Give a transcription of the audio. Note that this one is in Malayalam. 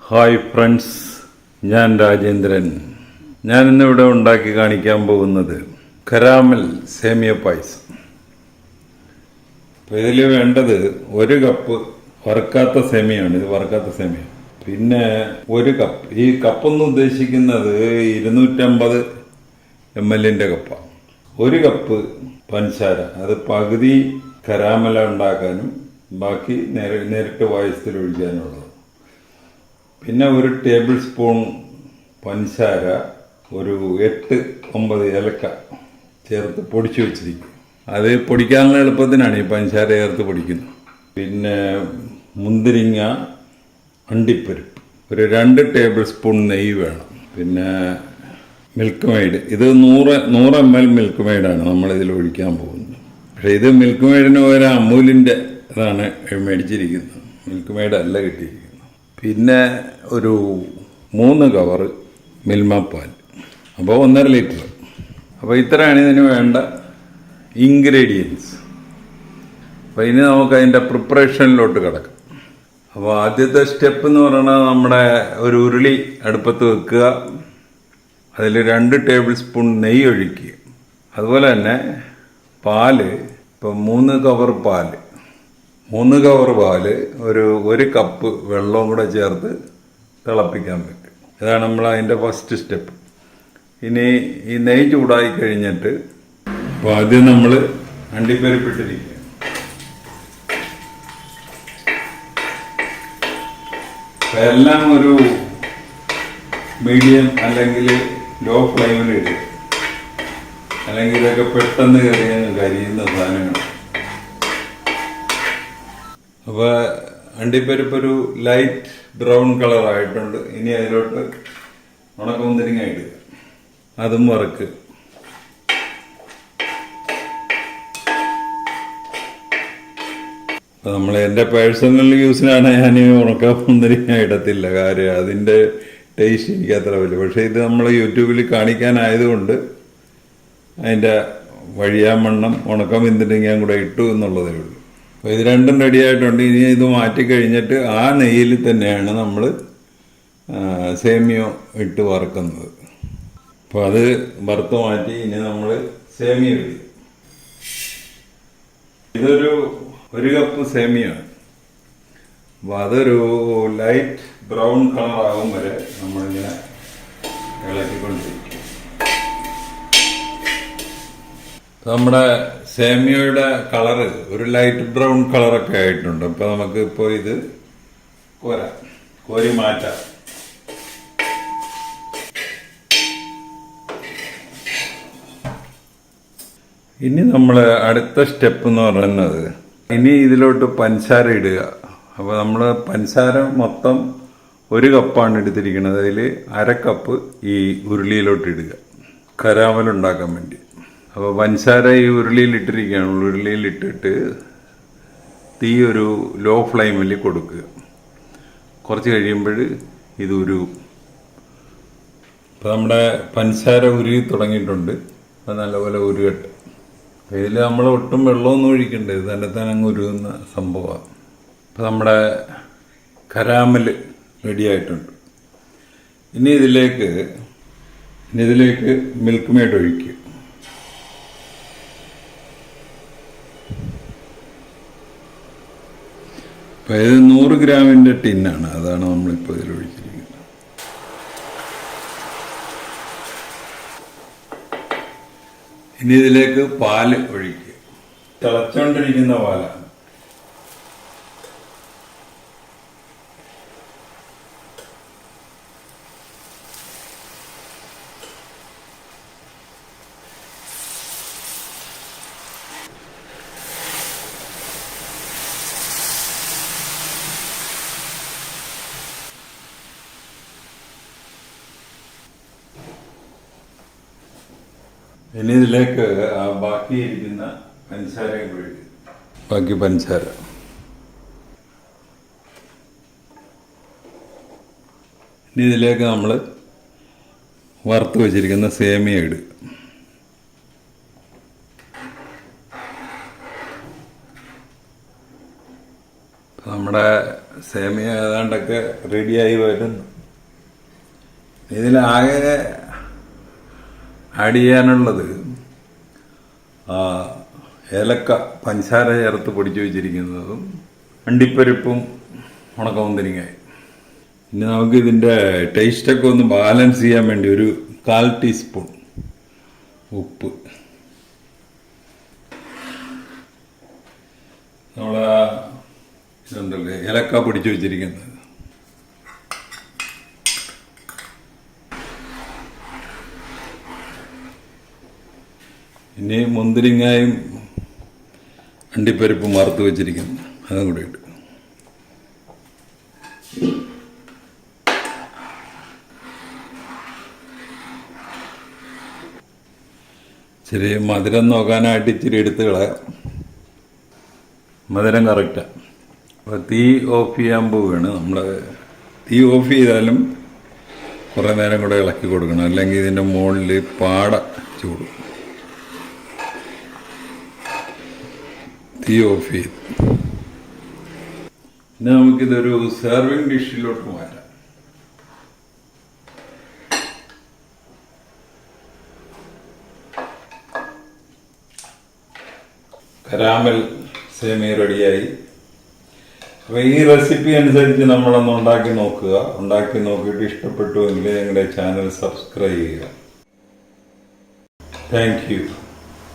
ഹായ് ഫ്രണ്ട്സ്, ഞാൻ രാജേന്ദ്രൻ. ഞാനിന്നിവിടെ ഉണ്ടാക്കി കാണിക്കാൻ പോകുന്നത് കരാമൽ സേമിയ പായസം. അപ്പോൾ ഇതിൽ വേണ്ടത് 1 കപ്പ് വറുക്കാത്ത സേമിയാണ്. ഇത് വറുക്കാത്ത സേമിയ. പിന്നെ 1 കപ്പ്, ഈ കപ്പെന്ന് ഉദ്ദേശിക്കുന്നത് 250 ml കപ്പാണ്. 1 കപ്പ് പഞ്ചസാര, അത് പകുതി കരാമല ഉണ്ടാക്കാനും ബാക്കി നേരിട്ട് പായസത്തിൽ ഒഴിക്കാനുള്ളത്. പിന്നെ 1 ടേബിൾ സ്പൂൺ പഞ്ചസാര, ഒരു 8-9 ഏലക്ക ചേർത്ത് പൊടിച്ചു വെച്ചിരിക്കും. അത് പൊടിക്കാനുള്ള എളുപ്പത്തിനാണ് ഈ പഞ്ചസാര ചേർത്ത് പൊടിക്കുന്നത്. പിന്നെ മുന്തിരിങ്ങ, അണ്ടിപ്പരിപ്പ്, ഒരു 2 ടേബിൾ സ്പൂൺ നെയ്യ് വേണം. പിന്നെ മിൽക്ക് മെയ്ഡ്, ഇത് 100 ml മിൽക്ക് മെയ്ഡാണ് നമ്മളിതിൽ ഒഴിക്കാൻ പോകുന്നത്. പക്ഷേ ഇത് മിൽക്ക് മെയ്ഡിന് പകരം അമൂലിൻ്റെ ഇതാണ് മേടിച്ചിരിക്കുന്നത്, മിൽക്ക് മെയ്ഡ് അല്ല കിട്ടിയിരിക്കുന്നത്. പിന്നെ ഒരു 3 കവറ് മിൽമ പാൽ, അപ്പോൾ 1.5 ലിറ്റർ. അപ്പോൾ ഇത്രയാണ് ഇതിന് വേണ്ട ഇൻഗ്രീഡിയൻസ്. അപ്പോൾ ഇനി നമുക്ക് അതിൻ്റെ പ്രിപ്പറേഷനിലോട്ട് കിടക്കാം. അപ്പോൾ ആദ്യത്തെ സ്റ്റെപ്പ് എന്ന് പറയുന്നത്, നമ്മുടെ ഒരു ഉരുളി അടുപ്പത്ത് വെക്കുക, അതിൽ 2 ടേബിൾ സ്പൂൺ നെയ്യ് ഒഴിക്കുക. അതുപോലെ തന്നെ പാല്, ഇപ്പോൾ 3 കവർ പാല്, 3 കവർ പാല്, ഒരു കപ്പ് വെള്ളവും കൂടെ ചേർത്ത് തിളപ്പിക്കാൻ പറ്റും. ഇതാണ് നമ്മൾ അതിൻ്റെ ഫസ്റ്റ് സ്റ്റെപ്പ്. ഇനി ഈ നെയ്യ് ചൂടായി കഴിഞ്ഞിട്ട്, അപ്പോൾ ആദ്യം നമ്മൾ അണ്ടിപ്പരിപ്പിട്ടിരിക്കുക. എല്ലാം ഒരു മീഡിയം അല്ലെങ്കിൽ ലോ ഫ്ലെയിമിൽ ഇടുക, അല്ലെങ്കിൽ ഇതൊക്കെ പെട്ടെന്ന് കരിയുന്ന സാധനങ്ങൾ. അപ്പോൾ അണ്ടിപ്പരിപ്പ് ഒരു ലൈറ്റ് ബ്രൗൺ കളറായിട്ടുണ്ട്. ഇനി അതിലോട്ട് ഉണക്കമുന്തിരിങ്ങ ഇടുക, അതും വറുക്കുക. അപ്പോൾ നമ്മൾ എൻ്റെ പേഴ്സണൽ യൂസിനാണ് ഞാൻ ഉണക്കമുന്തിരിങ്ങ ഇടത്തില്ല, കാര്യം അതിൻ്റെ ടേസ്റ്റ് എനിക്ക് അത്ര വലിയ. പക്ഷേ ഇത് നമ്മൾ യൂട്യൂബിൽ കാണിക്കാനായതുകൊണ്ട് അതിൻ്റെ വഴിയാമണ്ണം ഉണക്കമുന്തിരിങ്ങയും കൂടെ ഇട്ടു എന്നുള്ളതേ ഉള്ളൂ. അപ്പോൾ ഇത് രണ്ടും റെഡി ആയിട്ടുണ്ട്. ഇനി ഇത് മാറ്റി കഴിഞ്ഞിട്ട് ആ നെയ്യിൽ തന്നെയാണ് നമ്മൾ സേമിയ ഇട്ട് വറുക്കുന്നത്. അപ്പോൾ അത് വറുത്ത് മാറ്റി ഇനി നമ്മൾ സേമിയ ഇടും. ഇതൊരു 1 കപ്പ് സേമിയാണ്. അപ്പോൾ അതൊരു ലൈറ്റ് ബ്രൗൺ കളറാകും വരെ നമ്മളിങ്ങനെ ഇളക്കിക്കൊണ്ടിരിക്കും. നമ്മുടെ സേമിയയുടെ കളറ് ഒരു ലൈറ്റ് ബ്രൗൺ കളറൊക്കെ ആയിട്ടുണ്ട്. അപ്പോൾ നമുക്ക് ഇപ്പോൾ ഇത് കോരി മാറ്റാം. ഇനി നമ്മൾ അടുത്ത സ്റ്റെപ്പ് എന്ന് പറയുന്നത്, ഇനി ഇതിലോട്ട് പഞ്ചസാര ഇടുക. അപ്പോൾ നമ്മൾ പഞ്ചസാര മൊത്തം 1 കപ്പാണ് എടുത്തിരിക്കുന്നത്. അതിൽ 1/2 കപ്പ് ഈ ഉരുളിയിലോട്ട് ഇടുക, കരാമൽ ഉണ്ടാക്കാൻ വേണ്ടി. അപ്പോൾ പഞ്ചസാര ഈ ഉരുളിയിലിട്ടിരിക്കുകയാണ്. ഉരുളിയിലിട്ടിട്ട് തീ ഒരു ലോ ഫ്ലെയിമിൽ കൊടുക്കുക. കുറച്ച് കഴിയുമ്പോൾ ഇത് ഉരുകും. അപ്പോൾ നമ്മുടെ പഞ്ചസാര ഉരുകി തുടങ്ങിയിട്ടുണ്ട്. അപ്പോൾ നല്ലപോലെ ഉരുകട്ടെ. അപ്പോൾ ഇതിൽ നമ്മൾ ഒട്ടും വെള്ളമൊന്നും ഒഴിക്കണ്ട, ഇത് തന്നെ അങ്ങ് ഉരുകുന്ന സംഭവമാണ്. അപ്പോൾ നമ്മുടെ കരാമൽ റെഡിയായിട്ടുണ്ട്. ഇനി ഇതിലേക്ക് മിൽക്ക് മെയ്ഡ് ഒഴിക്കുക. അപ്പോൾ ഇത് 100 ഗ്രാമിൻ്റെ ടിന്നാണ്, അതാണ് നമ്മളിപ്പോൾ ഇതിൽ ഒഴിച്ചിരിക്കുന്നത്. ഇനി ഇതിലേക്ക് പാല് ഒഴിക്കുക. തിളച്ചുകൊണ്ടിരിക്കുന്ന പാലാണ്. ഇനി ഇതിലേക്ക് ബാക്കിയിരിക്കുന്ന പഞ്ചസാരയും ഒഴിക്കും. ബാക്കി പഞ്ചസാര ഇനി ഇതിലേക്ക് നമ്മൾ വറുത്ത് വെച്ചിരിക്കുന്ന സേമിയ ഇടുക. നമ്മുടെ സേമിയ ഏതാണ്ടൊക്കെ റെഡിയായി വരുന്നു. ഇതിലാകെ ആഡ് ചെയ്യാനുള്ളത് ഏലക്ക പഞ്ചസാര ചേർത്ത് പൊടിച്ചു വെച്ചിരിക്കുന്നതും അണ്ടിപ്പരിപ്പും ഉണക്കമുന്തിരിങ്ങയും. ഇനി നമുക്ക് ഇതിൻ്റെ ടേസ്റ്റൊക്കെ ഒന്ന് ബാലൻസ് ചെയ്യാൻ വേണ്ടി ഒരു 1/4 ടീസ്പൂൺ ഉപ്പ്. നമ്മൾ ഇതുണ്ടല്ലേ ഏലക്ക പൊടിച്ചു വെച്ചിരിക്കുന്നത്, ഇനി മുന്തിരിങ്ങയും അണ്ടിപ്പരിപ്പും വറുത്ത് വെച്ചിരിക്കുന്നു, അതും കൂടെ ഇട്ട്. ഇച്ചിരി മധുരം നോക്കാനായിട്ട് ഇച്ചിരി എടുത്ത് കളയാം. മധുരം കറക്റ്റാണ്. അപ്പോൾ തീ ഓഫ് ചെയ്യാൻ പോവുകയാണ്. നമ്മൾ തീ ഓഫ് ചെയ്താലും കുറേ നേരം കൂടെ ഇളക്കി കൊടുക്കണം, അല്ലെങ്കിൽ ഇതിൻ്റെ മുകളിൽ പാട ചൂടും. തീ ഓഫ് ചെയ്ത് ഇനി നമുക്കിതൊരു സെർവിങ് ഡിഷിലോട്ട് മാറ്റാം. കരാമൽ സേമിയ റെഡിയായി. അപ്പോൾ ഈ റെസിപ്പി അനുസരിച്ച് നമ്മളൊന്ന് ഉണ്ടാക്കി നോക്കുക. ഉണ്ടാക്കി നോക്കിയിട്ട് ഇഷ്ടപ്പെട്ടുവെങ്കിൽ ഞങ്ങളുടെ ചാനൽ സബ്സ്ക്രൈബ് ചെയ്യുക. Thank you.